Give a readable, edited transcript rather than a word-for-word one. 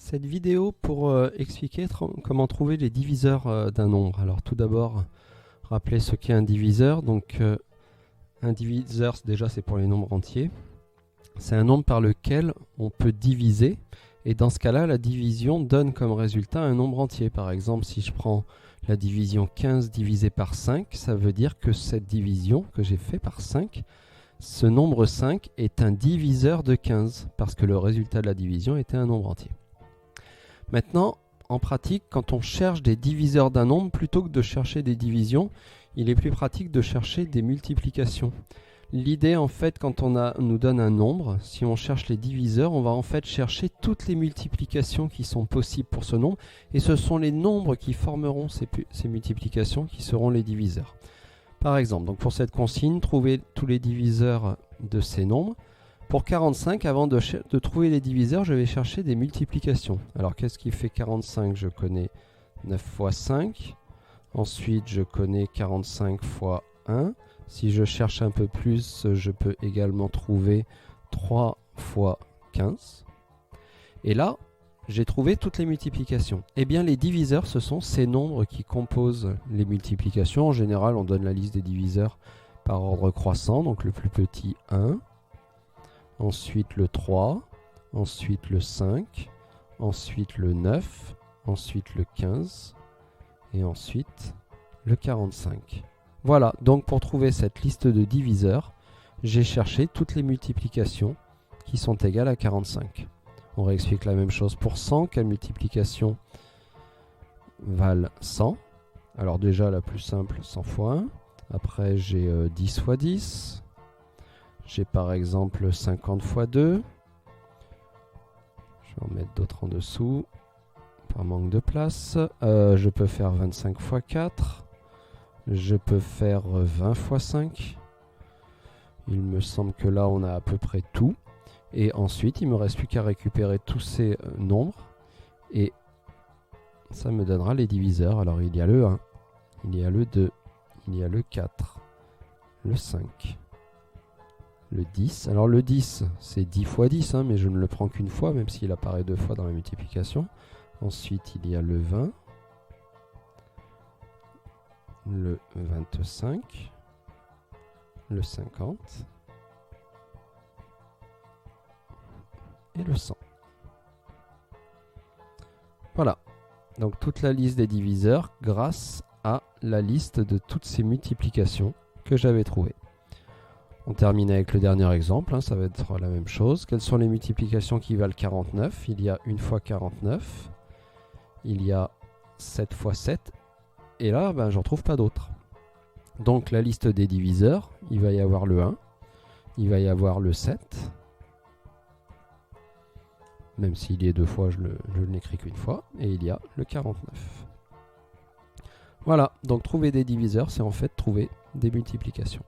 Cette vidéo pour expliquer comment trouver les diviseurs d'un nombre. Alors tout d'abord, rappeler ce qu'est un diviseur. Donc un diviseur, déjà c'est pour les nombres entiers. C'est un nombre par lequel on peut diviser. Et dans ce cas-là, la division donne comme résultat un nombre entier. Par exemple, si je prends la division 15 divisé par 5, ça veut dire que cette division que j'ai fait par 5, ce nombre 5 est un diviseur de 15, parce que le résultat de la division était un nombre entier. Maintenant, en pratique, quand on cherche des diviseurs d'un nombre, plutôt que de chercher des divisions, il est plus pratique de chercher des multiplications. L'idée, en fait, quand on nous donne un nombre, si on cherche les diviseurs, on va en fait chercher toutes les multiplications qui sont possibles pour ce nombre, et ce sont les nombres qui formeront ces multiplications qui seront les diviseurs. Par exemple, donc pour cette consigne, trouver tous les diviseurs de ces nombres. Pour 45, avant de trouver les diviseurs, je vais chercher des multiplications. Alors, qu'est-ce qui fait 45? Je connais 9 fois 5. Ensuite, je connais 45 fois 1. Si je cherche un peu plus, je peux également trouver 3 fois 15. Et là, j'ai trouvé toutes les multiplications. Eh bien, les diviseurs, ce sont ces nombres qui composent les multiplications. En général, on donne la liste des diviseurs par ordre croissant. Donc, le plus petit, 1. Ensuite, le 3. Ensuite, le 5. Ensuite, le 9. Ensuite, le 15. Et ensuite, le 45. Voilà, donc pour trouver cette liste de diviseurs, j'ai cherché toutes les multiplications qui sont égales à 45. On réexplique la même chose pour 100. Quelles multiplications valent 100? Alors déjà, la plus simple, 100 fois 1. Après, j'ai 10 fois 10. J'ai par exemple 50 fois 2. Je vais en mettre d'autres en dessous, par manque de place. Je peux faire 25 fois 4. Je peux faire 20 fois 5. Il me semble que là, on a à peu près tout. Et ensuite, il ne me reste plus qu'à récupérer tous ces nombres. Et ça me donnera les diviseurs. Alors, il y a le 1, il y a le 2, il y a le 4, le 5, le 10. Alors, le 10, c'est 10 fois 10, mais je ne le prends qu'une fois, même s'il apparaît deux fois dans la multiplication. Ensuite, il y a le 20, le 25, le 50 et le 100. Voilà, donc toute la liste des diviseurs grâce à la liste de toutes ces multiplications que j'avais trouvées. On termine avec le dernier exemple, ça va être la même chose. Quelles sont les multiplications qui valent 49? Il y a 1 fois 49, il y a 7 fois 7, et là, j'en trouve pas d'autres. Donc la liste des diviseurs, il va y avoir le 1, il va y avoir le 7, même s'il y est deux fois, je ne l'écris qu'une fois, et il y a le 49. Voilà, donc trouver des diviseurs, c'est en fait trouver des multiplications.